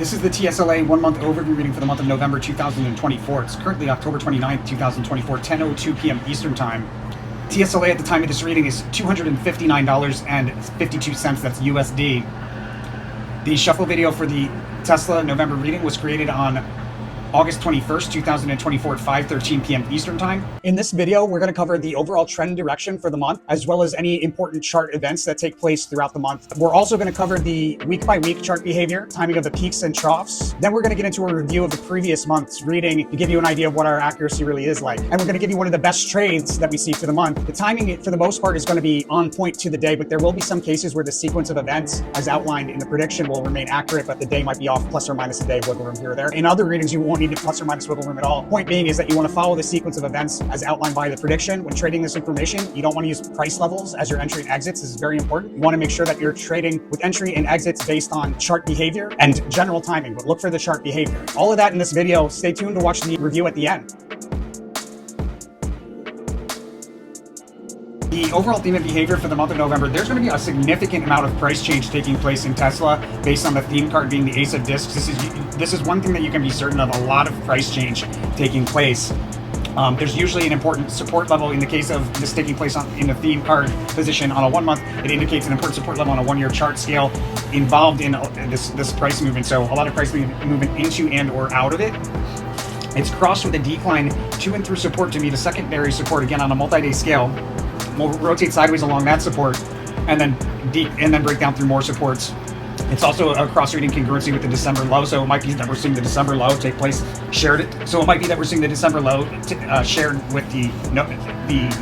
This is the TSLA 1-month overview reading for the month of November 2024. It's currently October 29th, 2024, 10:02 p.m. Eastern Time. TSLA at the time of this reading is $259.52. That's USD. The shuffle video for the Tesla November reading was created on August 21st, 2024 at 5:13 p.m. Eastern Time. In this video, we're going to cover the overall trend direction for the month, as well as any important chart events that take place throughout the month. We're also going to cover the week-by-week chart behavior, timing of the peaks and troughs. Then we're going to get into a review of the previous month's reading to give you an idea of what our accuracy really is like. And we're going to give you one of the best trades that we see for the month. The timing, for the most part, is going to be on point to the day, but there will be some cases where the sequence of events, as outlined in the prediction, will remain accurate, but the day might be off plus or minus a day, wiggle room here or there. In other readings, you won't need plus or minus wiggle room at all. Point being is that you want to follow the sequence of events as outlined by the prediction. When trading this information, you don't want to use price levels as your entry and exits. This is very important. You want to make sure that you're trading with entry and exits based on chart behavior and general timing, but look for the chart behavior. All of that in this video. Stay tuned to watch the review at the end. The overall theme of behavior for the month of November, there's going to be a significant amount of price change taking place in Tesla based on the theme card being the Ace of Discs. This is one thing that you can be certain of, a lot of price change taking place. There's usually an important support level. In the case of this taking place in the theme card position on a 1 month, it indicates an important support level on a 1 year chart scale involved in this price movement. So a lot of price movement into and or out of it. It's crossed with a decline to and through support to meet a secondary support again on a multi-day scale. We'll rotate sideways along that support and then break down through more supports. It's also a cross-reading congruency with the December low, so it might be that we're seeing the December low take place shared. So it might be that we're seeing the December low shared with the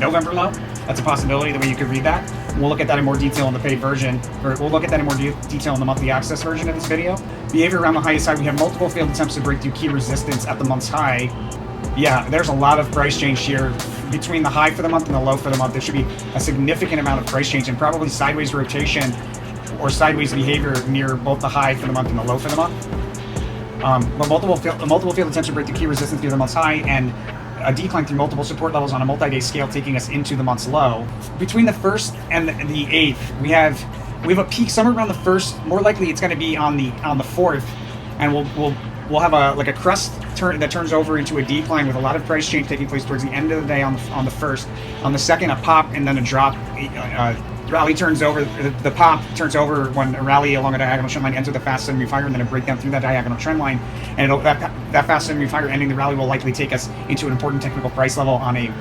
November low. That's a possibility, the way you could read that. We'll look at that in more detail in the paid version, or we'll look at that in more detail in the monthly access version of this video. Behavior around the highest side, we have multiple failed attempts to break through key resistance at the month's high. Yeah, there's a lot of price change here between the high for the month and the low for the month. There should be a significant amount of price change and probably sideways rotation or sideways behavior near both the high for the month and the low for the month. But multiple failed attempts to break the key resistance near the month's high and a decline through multiple support levels on a multi-day scale taking us into the month's low. Between the 1st and the 8th, we have a peak somewhere around the 1st. More likely it's going to be on the 4th, and we'll have a crest turn that turns over into a decline with a lot of price change taking place towards the end of the day on the 1st. On the 2nd, a pop and then a drop. Rally turns over. The pop turns over when a rally along a diagonal trend line ends with a fast sudden move higher, and then a breakdown through that diagonal trend line. And that fast sudden move higher ending the rally will likely take us into an important technical price level on a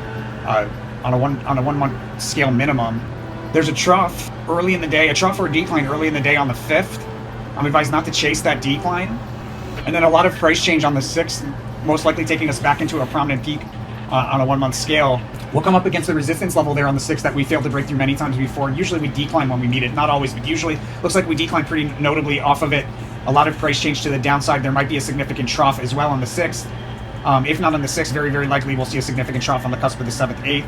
1 month scale minimum. There's a trough early in the day, a trough or a decline early in the day on the 5th. I'm advised not to chase that decline. And then a lot of price change on the 6th, most likely taking us back into a prominent peak on a 1 month scale. We'll come up against the resistance level there on the 6th that we failed to break through many times before. Usually we decline when we meet it, not always, but usually looks like we decline pretty notably off of it. A lot of price change to the downside. There might be a significant trough as well on the 6th. If not on the 6th, very, very likely we'll see a significant trough on the cusp of the 7th, 8th.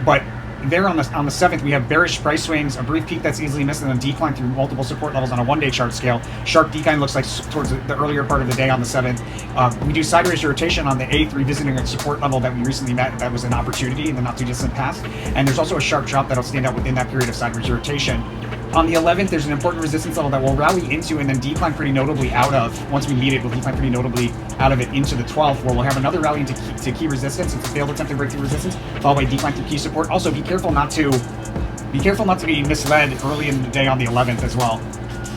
But there on the 7th, we have bearish price swings, a brief peak that's easily missed, and a decline through multiple support levels on a 1 day chart scale. Sharp decline looks like towards the earlier part of the day on the 7th. We do sideways rotation on the 8th, revisiting a support level that we recently met. That was an opportunity in the not too distant past. And there's also a sharp drop that'll stand out within that period of sideways rotation. On the 11th, there's an important resistance level that we'll rally into and then decline pretty notably out of. Once we meet it, we'll decline pretty notably out of it into the 12th, where we'll have another rally into key resistance. It's a failed attempt to break through resistance, followed by decline through key support. Also, be careful not to be misled early in the day on the 11th as well.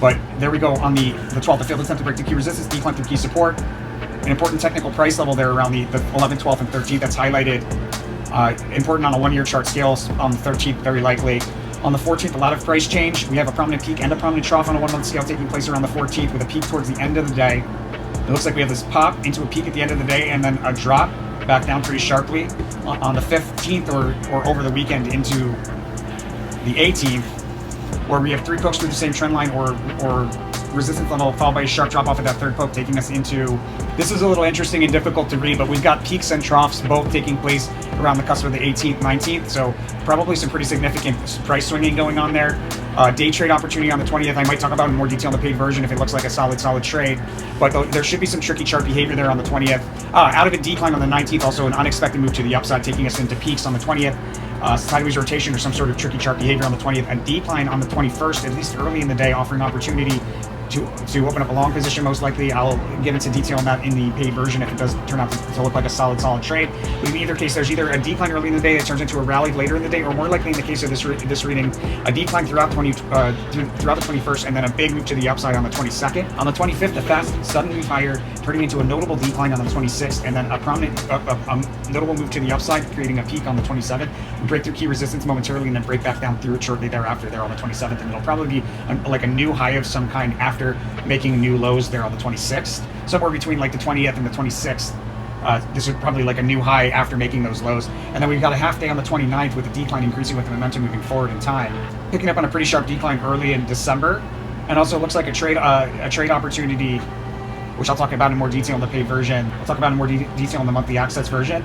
But there we go on the 12th, a failed attempt to break through key resistance, decline through key support. An important technical price level there around the 11th, 12th, and 13th that's highlighted. Important on a 1 year chart scale on the 13th, very likely. On the 14th, a lot of price change. We have a prominent peak and a prominent trough on a 1 month scale taking place around the 14th with a peak towards the end of the day. It looks like we have this pop into a peak at the end of the day and then a drop back down pretty sharply on the 15th or over the weekend into the 18th, where we have 3 pokes through the same trend line or resistance level followed by a sharp drop off of that 3rd poke taking us into. This is a little interesting and difficult to read, but we've got peaks and troughs both taking place around the cusp of the 18th, 19th, so probably some pretty significant price swinging going on there. Day trade opportunity on the 20th, I might talk about in more detail in the paid version if it looks like a solid trade, but there should be some tricky chart behavior there on the 20th. Out of a decline on the 19th, also an unexpected move to the upside taking us into peaks on the 20th. Sideways rotation or some sort of tricky chart behavior on the 20th, and decline on the 21st, at least early in the day, offering opportunity to open up a long position. Most likely I'll get into detail on that in the paid version if it does turn out to look like a solid trade. But in either case, there's either a decline early in the day that turns into a rally later in the day, or more likely in the case of this reading, a decline throughout the 21st, and then a big move to the upside on the 22nd. On the 25th, a fast sudden move higher, turning into a notable decline on the 26th, and then a prominent notable move to the upside, creating a peak on the 27th. We break through key resistance momentarily and then break back down through it shortly thereafter there on the 27th, and it'll probably be like a new high of some kind after making new lows there on the 26th, somewhere between like the 20th and the 26th. This is probably like a new high after making those lows. And then we've got a half day on the 29th with the decline increasing with the momentum moving forward in time, picking up on a pretty sharp decline early in December. And also looks like a trade opportunity, which I'll talk about in more detail in the paid version. I'll talk about in more detail in the monthly access version.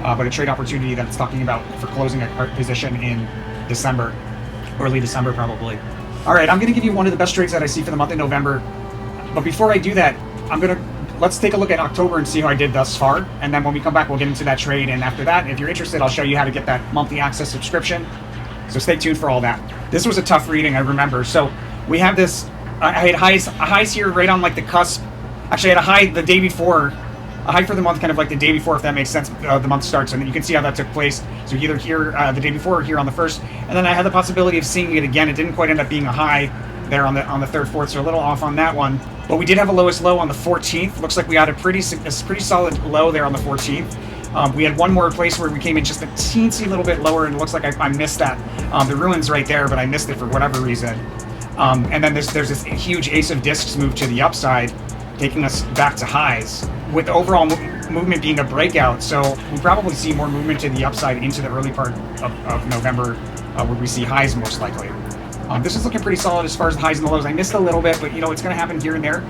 But a trade opportunity that it's talking about for closing a position in December, early December probably. All right, I'm going to give you one of the best trades that I see for the month of November. But before I do that, let's take a look at October and see how I did thus far. And then when we come back, we'll get into that trade. And after that, if you're interested, I'll show you how to get that monthly access subscription. So stay tuned for all that. This was a tough reading, I remember. So we have this, I had highs here right on like the cusp. Actually, I had a high the day before, a high for the month kind of like the day before, if that makes sense. The month starts, and then you can see how that took place. So either here the day before or here on the 1st. And then I had the possibility of seeing it again. It didn't quite end up being a high there on the 3rd, 4th, so a little off on that one. But we did have a lowest low on the 14th. Looks like we had a pretty solid low there on the 14th. We had one more place where we came in just a teensy little bit lower, and it looks like I missed that. The ruin's right there, but I missed it for whatever reason. And then there's this huge ace of discs move to the upside, taking us back to highs, with the overall movement being a breakout. So we'll probably see more movement to the upside into the early part of November, where we see highs most likely. This is looking pretty solid as far as the highs and the lows. I missed a little bit, but it's going to happen here and there.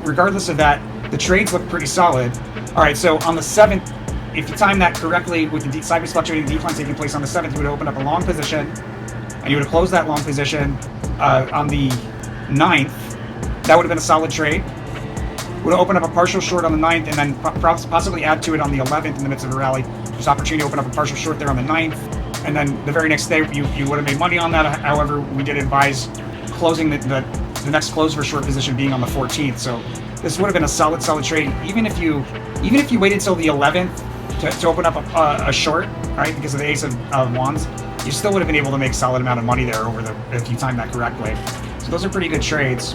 Regardless of that, the trades look pretty solid. All right, so on the 7th, if you time that correctly, with the sideways fluctuating decline taking place on the 7th, you would open up a long position, and you would have closed that long position on the 9th. That would have been a solid trade. Would open up a partial short on the 9th, and then possibly add to it on the 11th in the midst of a rally. There's opportunity to open up a partial short there on the 9th, and then the very next day you would have made money on that. However, we did advise closing the next close for short position being on the 14th. So this would have been a solid trade, even if you waited till the 11th to open up a short, right? Because of the ace of wands, you still would have been able to make a solid amount of money there if you timed that correctly. So those are pretty good trades.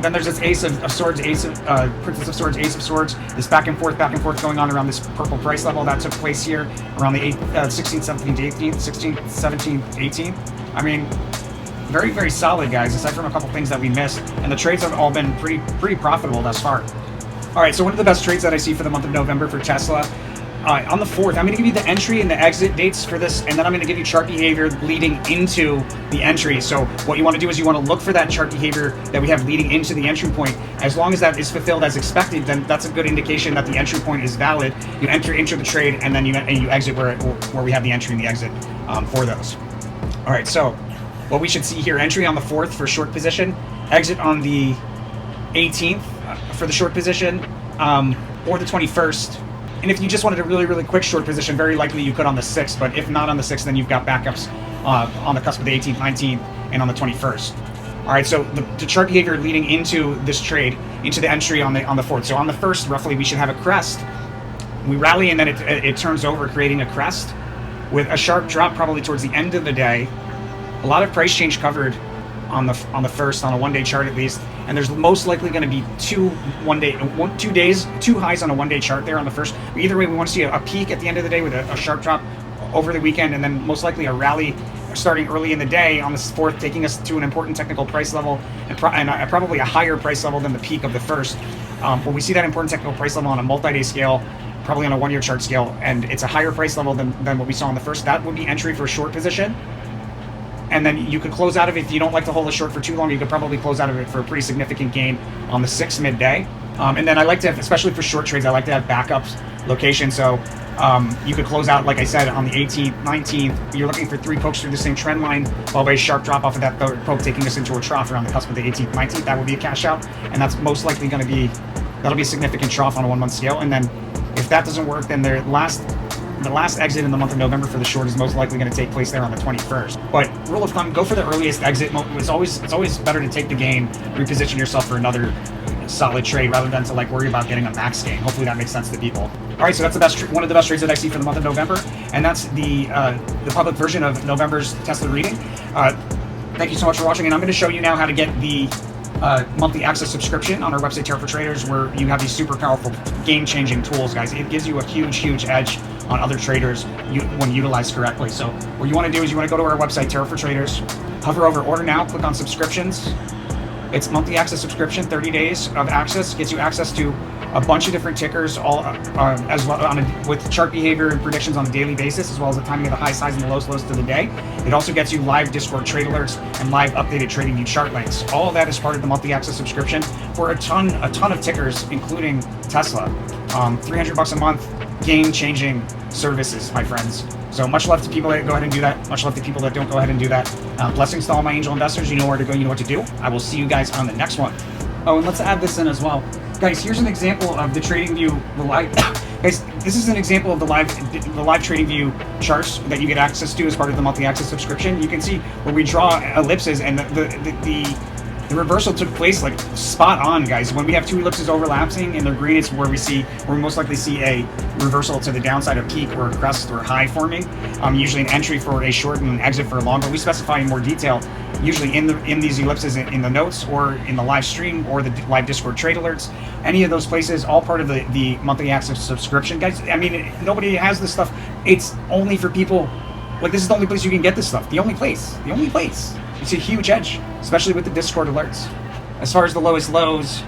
Then there's this ace of swords, princess of swords, ace of swords, this back and forth going on around this purple price level that took place here around the 16th, 17th, 18th, 16th, 17th, 18th. I mean, very, very solid, guys, aside from a couple things that we missed. And the trades have all been pretty profitable thus far. All right, so one of the best trades that I see for the month of November for Tesla, on the 4th, I'm going to give you the entry and the exit dates for this, and then I'm going to give you chart behavior leading into the entry. So what you want to do is you want to look for that chart behavior that we have leading into the entry point. As long as that is fulfilled as expected, then that's a good indication that the entry point is valid. You enter the trade, and then you exit where we have the entry and the exit for those. All right, so what we should see here, entry on the 4th for short position, exit on the 18th for the short position, or the 21st. And if you just wanted a really, really quick short position, very likely you could on the 6th. But if not on the 6th, then you've got backups on the cusp of the 18th, 19th, and on the 21st. All right, so the chart behavior leading into this trade, into the entry on the 4th. So on the 1st, roughly, we should have a crest. We rally, and then it turns over, creating a crest with a sharp drop probably towards the end of the day. A lot of price change covered on the 1st, on a one-day chart at least. And there's most likely going to be two highs on a one-day chart there on the 1st. But either way, we want to see a peak at the end of the day with a sharp drop over the weekend, and then most likely a rally starting early in the day on the 4th, taking us to an important technical price level and probably a higher price level than the peak of the 1st. When we see that important technical price level on a multi-day scale, probably on a one-year chart scale, and it's a higher price level than what we saw on the 1st, that would be entry for a short position. And then you could close out of it. If you don't like to hold a short for too long, you could probably close out of it for a pretty significant gain on the 6th midday. And then I like to have, especially for short trades, I like to have backups location. So you could close out, like I said, on the 18th, 19th. You're looking for 3 pokes through the same trend line, followed by a sharp drop off of that third poke, taking us into a trough around the cusp of the 18th, 19th. That would be a cash out. And that's most likely going to be, that'll be a significant trough on a 1-month scale. And then if that doesn't work, then the last the last exit in the month of November for the short is most likely going to take place there on the 21st. But rule of thumb, go for the earliest exit. It's always better to take the gain, reposition yourself for another solid trade rather than to like worry about getting a max gain. Hopefully that makes sense to people. All right, so that's the best, one of the best trades that I see for the month of November, and that's the public version of November's Tesla reading. Thank you so much for watching, and I'm going to show you now how to get the monthly access subscription on our website, Terra for Traders, where you have these super powerful, game-changing tools, guys. It gives you a huge edge on other traders when utilized correctly. So what you want to do is you want to go to our website, Terra for Traders, hover over Order Now, click on Subscriptions. It's monthly access subscription, 30 days of access, gets you access to a bunch of different tickers, all as well with chart behavior and predictions on a daily basis, as well as the timing of the highs, highs, and the lows of the day. It also gets you live Discord trade alerts and live updated trading view chart links. All of that is part of the monthly access subscription for a ton of tickers, including Tesla. $300 a month, game-changing services, my friends. So much love to people that go ahead and do that. Much love to people that don't go ahead and do that. Blessings to all my angel investors. You know where to go. You know what to do. I will see you guys on the next one. Oh, and let's add this in as well. Guys, here's an example of the TradingView, the live. Guys, this is an example of the live TradingView charts that you get access to as part of the monthly access subscription. You can see where we draw ellipses, and the reversal took place like spot on, guys. When we have two ellipses overlapping in the green, it's where we most likely see a reversal to the downside, of peak or a crest or high forming. Usually an entry for a short and an exit for a long, but we specify in more detail, usually in these ellipses in the notes or in the live stream or the live Discord trade alerts. Any of those places, all part of the monthly access subscription, guys. I mean, nobody has this stuff. It's only for people. Like, this is the only place you can get this stuff. The only place. It's a huge edge, especially with the Discord alerts. As far as the lowest lows,